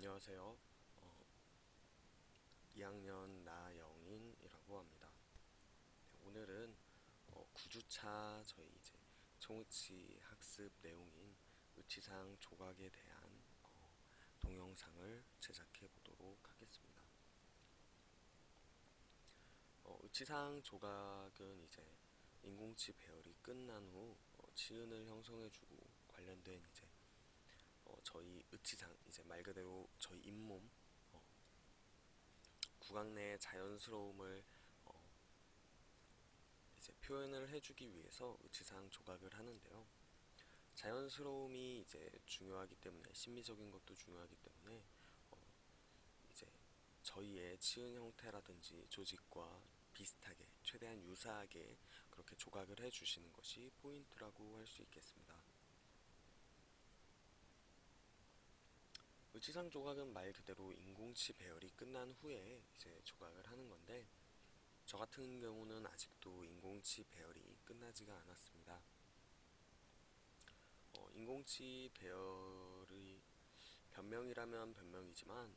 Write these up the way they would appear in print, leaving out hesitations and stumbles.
안녕하세요. 2학년 나영인이라고 합니다. 네, 오늘은 9주차 저희 이제 총우치 학습 내용인 의치상 조각에 대한 동영상을 제작해 보도록 하겠습니다. 의치상 조각은 이제 인공치 배열이 끝난 후 치은을 형성해주고 관련된 이제 저희 의치상 이제 말 그대로 저희 잇몸 구강 내의 자연스러움을 이제 표현을 해주기 위해서 의치상 조각을 하는데요. 자연스러움이 이제 중요하기 때문에 심미적인 것도 중요하기 때문에 이제 저희의 치은 형태라든지 조직과 비슷하게 최대한 유사하게 그렇게 조각을 해주시는 것이 포인트라고 할 수 있겠습니다. 의치상 조각은 말 그대로 인공치 배열이 끝난 후에 이제 조각을 하는 건데 저 같은 경우는 아직도 인공치 배열이 끝나지가 않았습니다. 인공치 배열의 변명이라면 변명이지만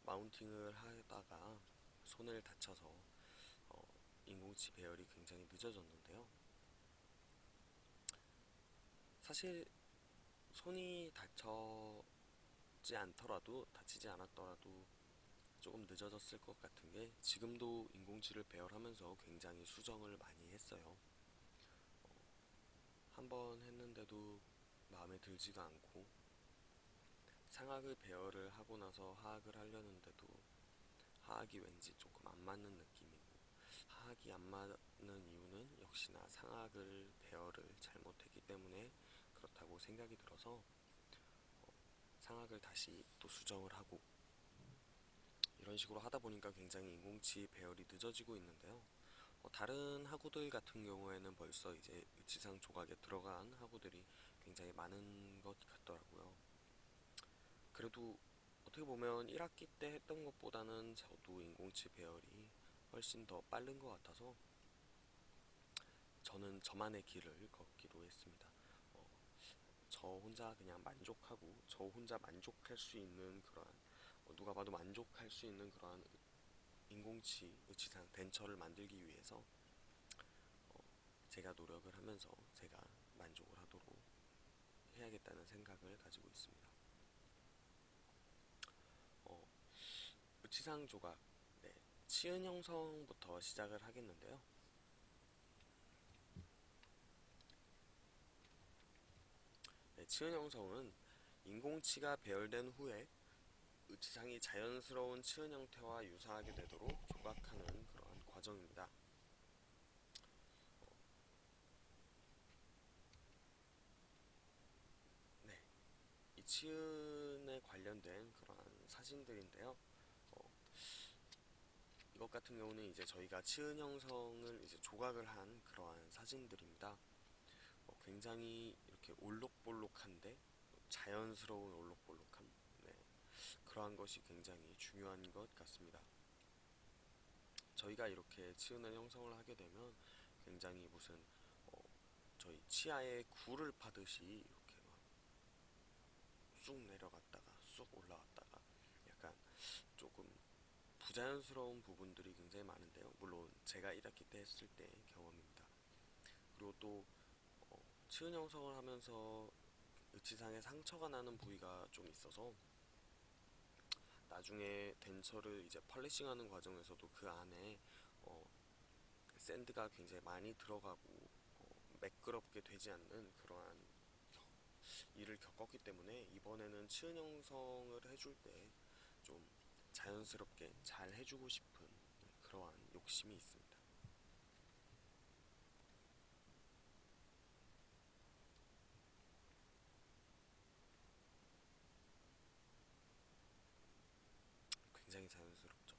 마운팅을 하다가 손을 다쳐서 인공치 배열이 굉장히 늦어졌는데요. 사실 손이 다치지 않았더라도 조금 늦어졌을 것 같은 게 지금도 인공치를 배열하면서 굉장히 수정을 많이 했어요. 한 번 했는데도 마음에 들지가 않고 상악을 배열을 하고 나서 하악을 하려는데도 하악이 왠지 조금 안 맞는 느낌이고 하악이 안 맞는 이유는 역시나 상악을 배열을 잘못했기 때문에 그렇다고 생각이 들어서 상악을 다시 또 수정을 하고 이런 식으로 하다 보니까 굉장히 인공치 배열이 늦어지고 있는데요. 다른 학우들 같은 경우에는 벌써 이제 의치상 조각에 들어간 학우들이 굉장히 많은 것 같더라고요. 그래도 어떻게 보면 1학기 때 했던 것보다는 저도 인공치 배열이 훨씬 더 빠른 것 같아서 저는 저만의 길을 걷기로 했습니다. 어, 저 혼자 그냥 만족하고 저 혼자 만족할 수 있는 그러한 누가 봐도 만족할 수 있는 그러한 인공치 의치상 덴처를 만들기 위해서 제가 노력을 하면서 제가 만족을 하도록 해야겠다는 생각을 가지고 있습니다. 어, 의치상 조각, 네, 치은 형성부터 시작을 하겠는데요. 네, 치은 형성은 인공치가 배열된 후에 의치상이 자연스러운 치은 형태와 유사하게 되도록 조각하는 그러한 과정입니다. 네, 이 치은에 관련된 그러한 사진들인데요. 어, 이것 같은 경우는 이제 저희가 치은 형성을 이제 조각을 한 그러한 사진들입니다. 굉장히 이렇게 올록볼록한데 자연스러운 올록볼록함, 네, 그러한 것이 굉장히 중요한 것 같습니다. 저희가 이렇게 치은을 형성을 하게 되면 굉장히 무슨 저희 치아에 굴을 파듯이 이렇게 막 쑥 내려갔다가 쑥 올라왔다가 약간 조금 부자연스러운 부분들이 굉장히 많은데요. 물론 제가 1학기 때 했을 때의 경험입니다. 그리고 또 치은 형성을 하면서 의치상에 상처가 나는 부위가 좀 있어서 나중에 덴처를 이제 펄리싱하는 과정에서도 그 안에 어, 샌드가 굉장히 많이 들어가고 매끄럽게 되지 않는 그러한 일을 겪었기 때문에 이번에는 치은 형성을 해줄 때 좀 자연스럽게 잘 해주고 싶은 그러한 욕심이 있습니다. 굉장히 자연스럽죠.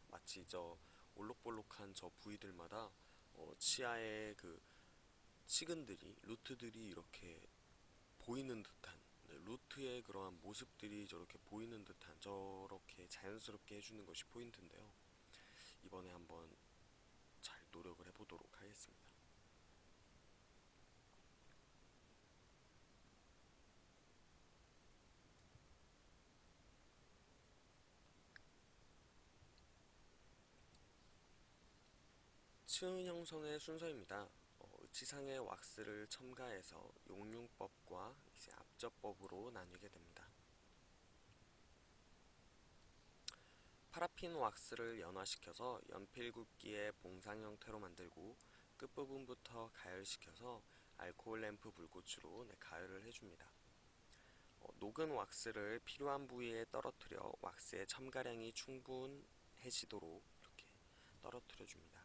마치 저 올록볼록한 저 부위들마다 치아의 그 치근들이 루트들이 이렇게 보이는 듯한 루트의 그러한 모습들이 저렇게 보이는 듯한 저렇게 자연스럽게 해주는 것이 포인트인데요. 이번에 한번 잘 노력을 해보도록 하겠습니다. 치은 형성의 순서입니다. 의치상의 왁스를 첨가해서 용융법과 이제 압접법으로 나뉘게 됩니다. 파라핀 왁스를 연화시켜서 연필 굵기의 봉상 형태로 만들고 끝부분부터 가열시켜서 알코올 램프 불꽃으로 가열을 해줍니다. 녹은 왁스를 필요한 부위에 떨어뜨려 왁스의 첨가량이 충분해지도록 이렇게 떨어뜨려 줍니다.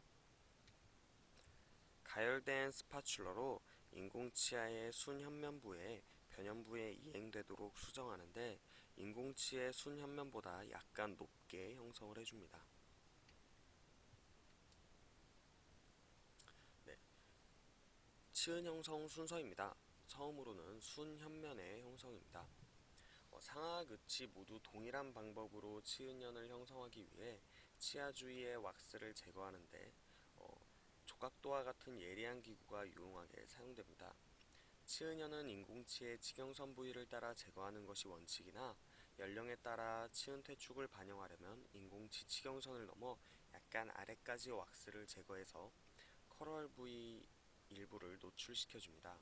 가열된 스파츌러로 인공치아의 순현면부에 변연부에 이행되도록 수정하는데 인공치의 순현면보다 약간 높게 형성을 해줍니다. 네, 치은 형성 순서입니다. 처음으로는 순현면의 형성입니다. 상악, 의치 모두 동일한 방법으로 치은연을 형성하기 위해 치아 주위의 왁스를 제거하는데 조각도와 같은 예리한 기구가 유용하게 사용됩니다. 치은연은 인공치의 치경선 부위를 따라 제거하는 것이 원칙이나 연령에 따라 치은 퇴축을 반영하려면 인공치 치경선을 넘어 약간 아래까지 왁스를 제거해서 커럴 부위 일부를 노출시켜줍니다.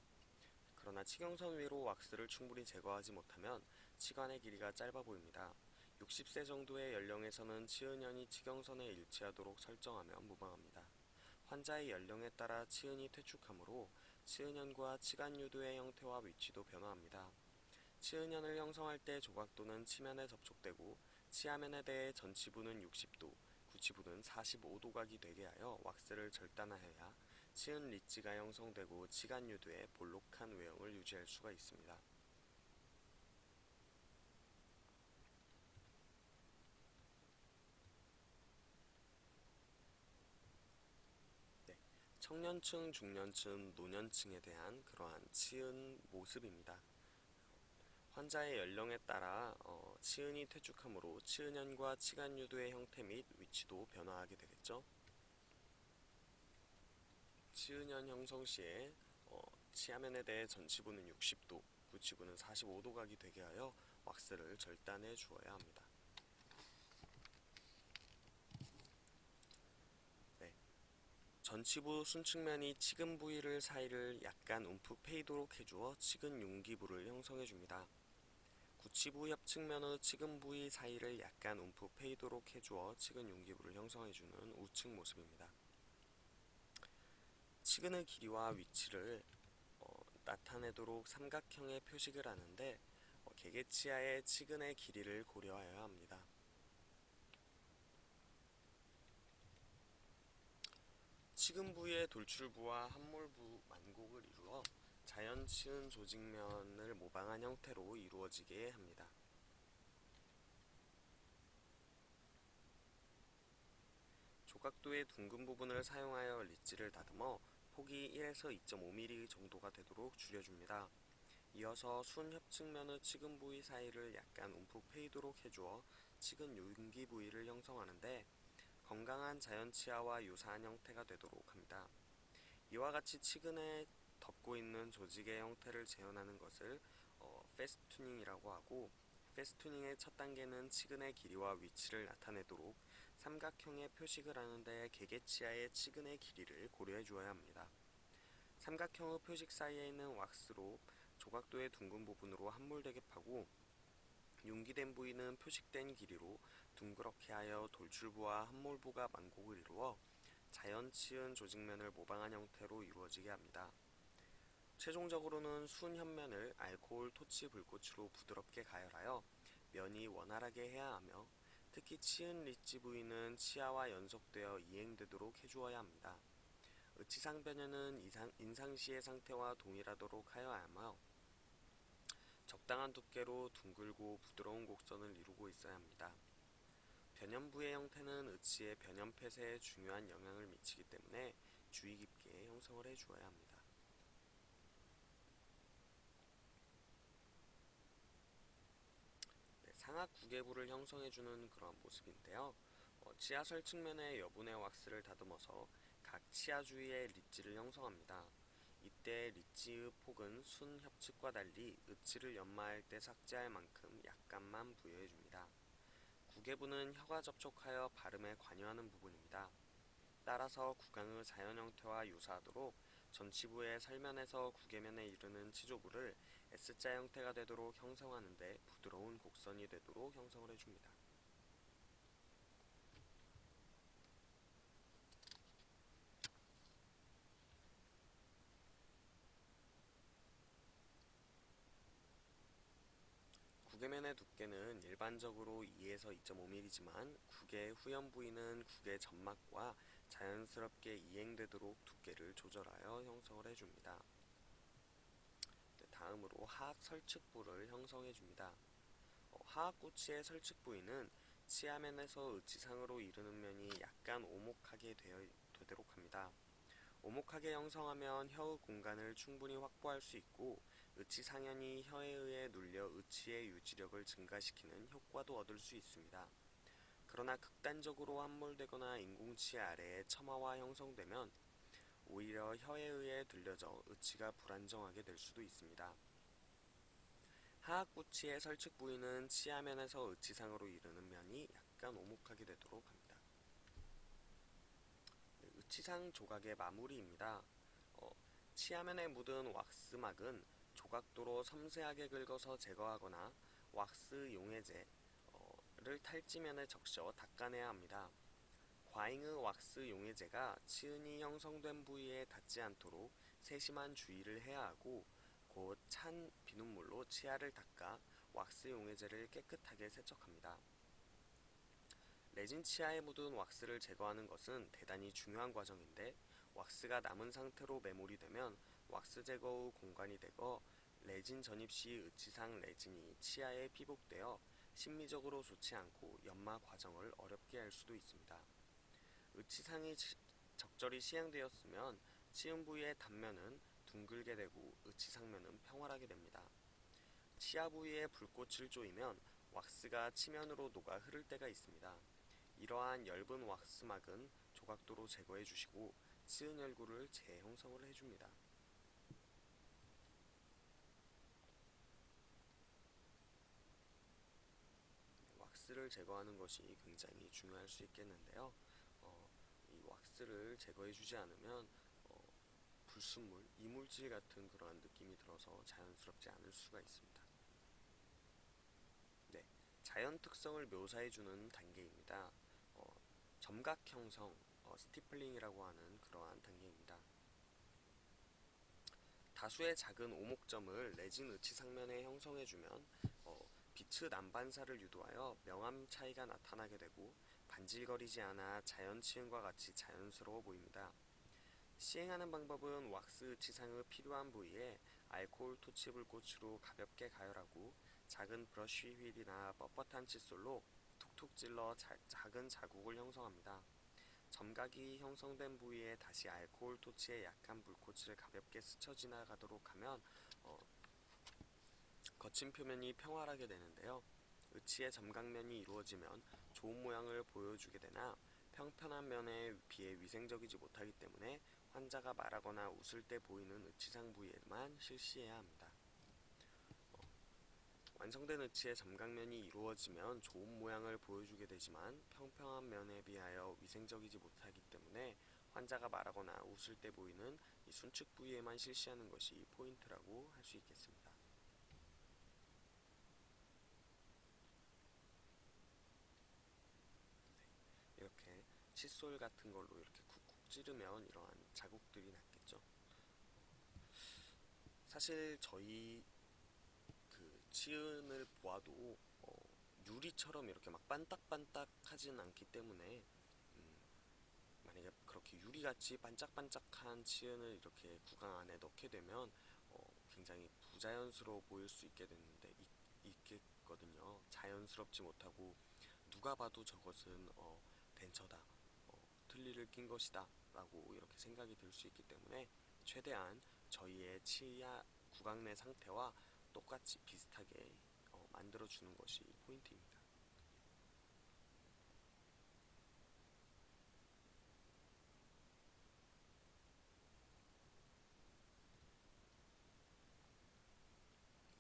그러나 치경선 위로 왁스를 충분히 제거하지 못하면 치관의 길이가 짧아 보입니다. 60세 정도의 연령에서는 치은연이 치경선에 일치하도록 설정하면 무방합니다. 환자의 연령에 따라 치은이 퇴축하므로 치은연과 치간유도의 형태와 위치도 변화합니다. 치은연을 형성할 때 조각도는 치면에 접촉되고 치아면에 대해 전치부는 60도, 구치부는 45도각이 되게 하여 왁스를 절단하여야 치은 리지가 형성되고 치간유도에 볼록한 외형을 유지할 수가 있습니다. 네, 청년층, 중년층, 노년층에 대한 그러한 치은 모습입니다. 환자의 연령에 따라 치은이 퇴축하므로 치은연과 치간유도의 형태 및 위치도 변화하게 되겠죠. 치은연 형성 시에 치아면에 대해 전치부는 60도, 구치부는 45도각이 되게 하여 왁스를 절단해 주어야 합니다. 네, 전치부 순측면이 치근 부위를 사이를 약간 움푹 패이도록 해주어 치근 융기부를 형성해 줍니다. 구치부 협측면의 치근 부위 사이를 약간 움푹 패이도록 해주어 치근 융기부를 형성해주는 우측 모습입니다. 치근의 길이와 위치를 나타내도록 삼각형의 표식을 하는데 개개치아의 치근의 길이를 고려하여야 합니다. 치근 부위의 돌출부와 함몰부 만곡을 이루어 자연 치은 조직면을 모방한 형태로 이루어지게 합니다. 조각도의 둥근 부분을 사용하여 리지를 다듬어 폭이 1에서 2.5mm 정도가 되도록 줄여줍니다. 이어서 순 협측면의 치근 부위 사이를 약간 움푹 패이도록 해주어 치근 융기 부위를 형성하는데 건강한 자연 치아와 유사한 형태가 되도록 합니다. 이와 같이 치근에 덮고 있는 조직의 형태를 재현하는 것을 페스투닝이라고 하고, 페스투닝의 첫 단계는 치근의 길이와 위치를 나타내도록 삼각형의 표식을 하는데 개개치아의 치근의 길이를 고려해 주어야 합니다. 삼각형의 표식 사이에 있는 왁스로 조각도의 둥근 부분으로 함몰되게 파고 융기된 부위는 표식된 길이로 둥그렇게 하여 돌출부와 함몰부가 만곡을 이루어 자연 치은 조직면을 모방한 형태로 이루어지게 합니다. 최종적으로는 순 현면을 알코올 토치 불꽃으로 부드럽게 가열하여 면이 원활하게 해야 하며 특히 치은 리지 부위는 치아와 연속되어 이행되도록 해주어야 합니다. 의치상 변연은 인상시의 상태와 동일하도록 하여야 하며 적당한 두께로 둥글고 부드러운 곡선을 이루고 있어야 합니다. 변연부의 형태는 의치의 변연 폐쇄에 중요한 영향을 미치기 때문에 주의 깊게 형성을 해주어야 합니다. 네, 상악 구개부를 형성해주는 그런 모습인데요. 치아설 측면에 여분의 왁스를 다듬어서 각 치아 주위의 리지를 형성합니다. 이때 리지의 폭은 순 협측과 달리 의치를 연마할 때 삭제할 만큼 약간만 부여해줍니다. 구개부는 혀가 접촉하여 발음에 관여하는 부분입니다. 따라서 구강의 자연 형태와 유사하도록 전치부의 살면에서 구개면에 이르는 치조부를 S자 형태가 되도록 형성하는 데 부드러운 곡선이 되도록 형성을 해줍니다. 구개면의 두께는 일반적으로 2에서 2.5mm지만 구개의 후연 부위는 구개 점막과 자연스럽게 이행되도록 두께를 조절하여 형성을 해줍니다. 다음으로 하악 설측부를 형성해줍니다. 하악구치의 설측 부위는 치아면에서 의치상으로 이르는 면이 약간 오목하게 되도록 합니다. 오목하게 형성하면 혀의 공간을 충분히 확보할 수 있고 의치상현이 혀에 의해 눌려 의치의 유지력을 증가시키는 효과도 얻을 수 있습니다. 그러나 극단적으로 함몰되거나 인공치 아래에 첨화와 형성되면 오히려 혀에 의해 들려져 의치가 불안정하게 될 수도 있습니다. 하악구치의 설측 부위는 치아면에서 의치상으로 이르는 면이 약간 오목하게 되도록 합니다. 의치상 조각의 마무리입니다. 치아면에 묻은 왁스막은 조각도로 섬세하게 긁어서 제거하거나 왁스 용해제를 탈지면에 적셔 닦아내야 합니다. 과잉의 왁스 용해제가 치은이 형성된 부위에 닿지 않도록 세심한 주의를 해야 하고 곧 찬 비눗물로 치아를 닦아 왁스 용해제를 깨끗하게 세척합니다. 레진 치아에 묻은 왁스를 제거하는 것은 대단히 중요한 과정인데 왁스가 남은 상태로 메모리 되면 왁스 제거 후 공간이 되고 레진 전입 시 의치상 레진이 치아에 피복되어 심미적으로 좋지 않고 연마 과정을 어렵게 할 수도 있습니다. 의치상이 적절히 시행되었으면 치은 부위의 단면은 둥글게 되고 의치상면은 평활하게 됩니다. 치아 부위에 불꽃을 쪼이면 왁스가 치면으로 녹아 흐를 때가 있습니다. 이러한 엷은 왁스막은 조각도로 제거해 주시고 치은 혈구를 재형성을 해줍니다. 왁스를 제거하는 것이 굉장히 중요할 수 있겠는데요. 이 왁스를 제거해 주지 않으면 불순물, 이물질 같은 그러한 느낌이 들어서 자연스럽지 않을 수가 있습니다. 네, 자연 특성을 묘사해주는 단계입니다. 점각 형성, 스티플링이라고 하는 그러한 단계입니다. 다수의 작은 오목점을 레진 의치상면에 형성해주면 빛의 난반사를 유도하여 명암 차이가 나타나게 되고 반질거리지 않아 자연 치은과 같이 자연스러워 보입니다. 시행하는 방법은 왁스 의치상의 필요한 부위에 알코올 토치 불꽃으로 가볍게 가열하고 작은 브러쉬 휠이나 뻣뻣한 칫솔로 툭툭 찔러 작은 자국을 형성합니다. 점각이 형성된 부위에 다시 알코올 토치에 약한 불꽃을 가볍게 스쳐 지나가도록 하면 거친 표면이 평활하게 되는데요. 의치의 점각면이 이루어지면 좋은 모양을 보여주게 되나 평편한 면에 비해 위생적이지 못하기 때문에 환자가 말하거나 웃을 때 보이는 의치상 부위에만 실시해야 합니다. 완성된 의치의 점각면이 이루어지면 좋은 모양을 보여주게 되지만 평평한 면에 비하여 위생적이지 못하기 때문에 환자가 말하거나 웃을 때 보이는 이 순측 부위에만 실시하는 것이 포인트라고 할 수 있겠습니다. 이렇게 칫솔 같은 걸로 이렇게 쿡쿡 찌르면 이러한 자국들이 났겠죠. 사실 저희 그 치은을 보아도 유리처럼 이렇게 막 반딱반딱하진 않기 때문에 만약에 그렇게 유리같이 반짝반짝한 치은을 이렇게 구강 안에 넣게 되면 굉장히 부자연스러워 보일 수 있겠거든요. 자연스럽지 못하고 누가 봐도 저것은 덴처다, 틀니를 낀 것이다 라고 이렇게 생각이 들 수 있기 때문에 최대한 저희의 치아 구강 내 상태와 똑같이 비슷하게 만들어주는 것이 포인트입니다.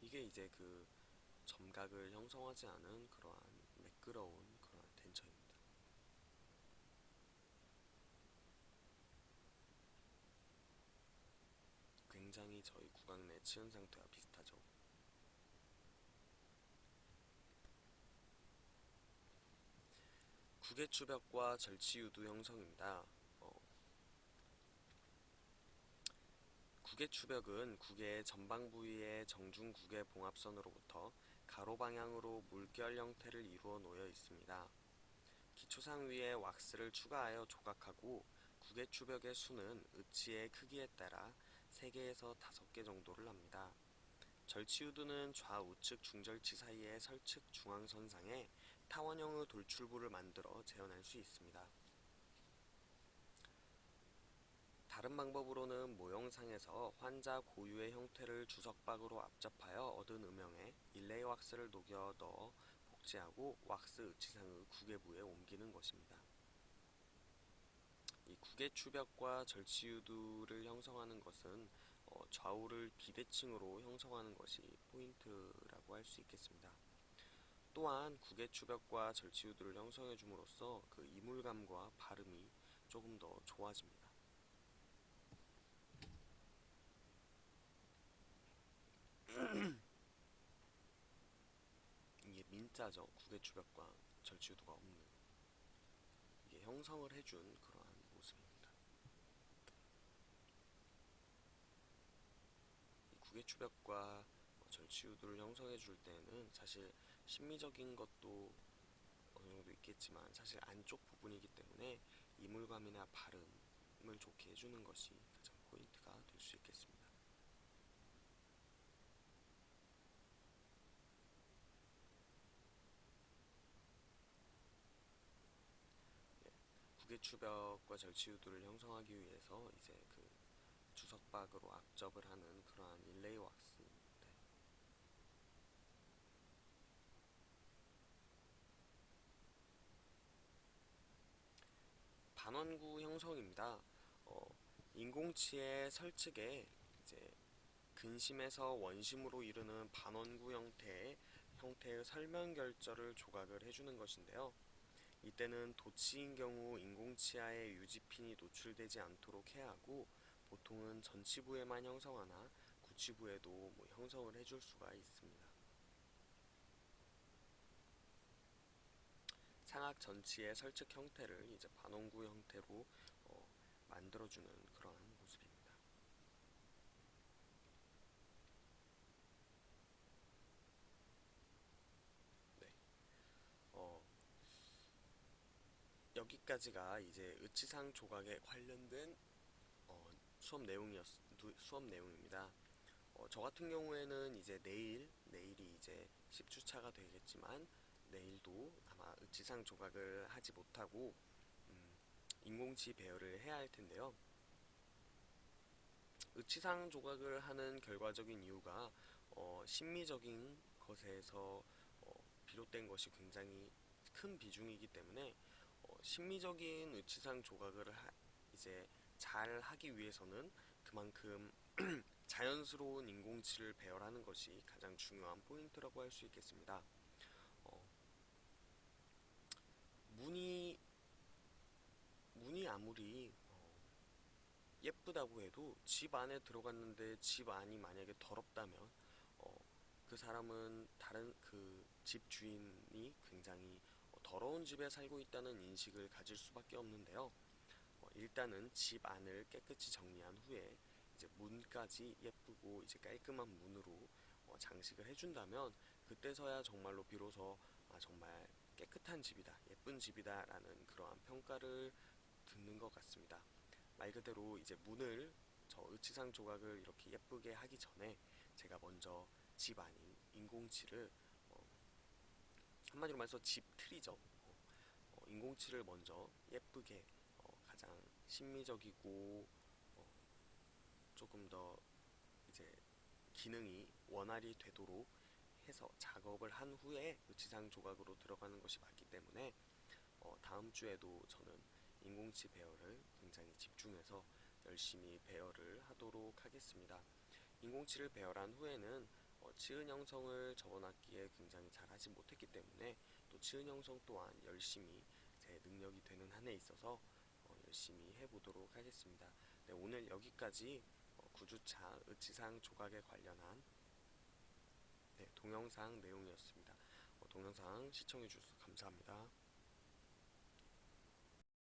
이게 이제 그 점각을 형성하지 않은 그러한 매끄러운 그러한 덴처입니다. 구강 내 치은 상태와 비슷하죠. 구개추벽과 절치유두 형성입니다. 구개추벽은 구개의 전방 부위의 정중구개 봉합선으로부터 가로 방향으로 물결 형태를 이루어 놓여 있습니다. 기초상 위에 왁스를 추가하여 조각하고 구개추벽의 수는 의치의 크기에 따라 3개에서 5개 정도를 합니다. 절치유두는 좌우측 중절치 사이의 설측 중앙선상에 타원형의 돌출부를 만들어 재현할 수 있습니다. 다른 방법으로는 모형상에서 환자 고유의 형태를 주석박으로 압접하여 얻은 음영에 일레이 왁스를 녹여 넣어 복제하고 왁스 의치상의 구개부에 옮기는 것입니다. 이 구개추벽과 절치유두를 형성하는 것은 좌우를 비대칭으로 형성하는 것이 포인트라고 할 수 있겠습니다. 또한 구개추벽과 절치유두를 형성해 줌으로써 그 이물감과 발음이 조금 더 좋아집니다. 이게 민자죠. 구개추벽과 절치유두가 없는, 이게 형성을 해준 그러한 모습입니다. 이 구개추벽과 절치유두를 형성해 줄 때는 사실 심미적인 것도 어느 정도 있겠지만 사실 안쪽 부분이기 때문에 이물감이나 발음을 좋게 해주는 것이 가장 포인트가 될 수 있겠습니다. 네, 구개추벽과 절치유두를 형성하기 위해서 이제 그 주석박으로 압접을 하는 그러한 일레이 왁스, 네. 반원구 형성입니다. 인공치의 설측에 이제 근심에서 원심으로 이르는 반원구 형태의 설면 결절을 조각을 해주는 것인데요. 이때는 도치인 경우 인공치아의 유지핀이 노출되지 않도록 해야 하고, 보통은 전치부에만 형성하나 구치부에도 형성을 해줄 수가 있습니다. 상악 전치의 설측 형태를 이제 반원구 형태로 만들어주는 그러한 모습입니다. 네. 여기까지가 이제 의치상 조각에 관련된 수업 내용입니다. 저 같은 경우에는 이제 내일이 이제 10주차가 되겠지만, 내일도 아마 의치상 조각을 하지 못하고 인공치 배열을 해야 할 텐데요. 의치상 조각을 하는 결과적인 이유가 심미적인 것에서 비롯된 것이 굉장히 큰 비중이기 때문에 심미적인 의치상 조각을 이제 잘 하기 위해서는 그만큼 자연스러운 인공치를 배열하는 것이 가장 중요한 포인트라고 할 수 있겠습니다. 어, 문이 아무리 예쁘다고 해도 집 안에 들어갔는데 집 안이 만약에 더럽다면 그 사람은 다른 그 집 주인이 굉장히 더러운 집에 살고 있다는 인식을 가질 수밖에 없는데요. 일단은 집 안을 깨끗이 정리한 후에 이제 문까지 예쁘고 이제 깔끔한 문으로 장식을 해준다면, 그때서야 정말로 비로소 정말 깨끗한 집이다, 예쁜 집이다 라는 그러한 평가를 듣는 것 같습니다. 말 그대로 이제 문을, 저 의치상 조각을 이렇게 예쁘게 하기 전에 제가 먼저 집 안인 인공치를, 한마디로 말해서 집 틀이죠. 인공치를 먼저 예쁘게, 가장 심미적이고 조금 더 이제 기능이 원활히 되도록 해서 작업을 한 후에 의치상 조각으로 들어가는 것이 맞기 때문에 다음 주에도 저는 인공치 배열을 굉장히 집중해서 열심히 배열을 하도록 하겠습니다. 인공치를 배열한 후에는 치은 형성을 저번 학기에 굉장히 잘 하지 못했기 때문에 또 치은 형성 또한 열심히 제 능력이 되는 한에 있어서 열심히 해보도록 하겠습니다. 네, 오늘 여기까지 구주차 의치상 조각에 관련한 동영상 내용이었습니다. 동영상 시청해주셔서 감사합니다.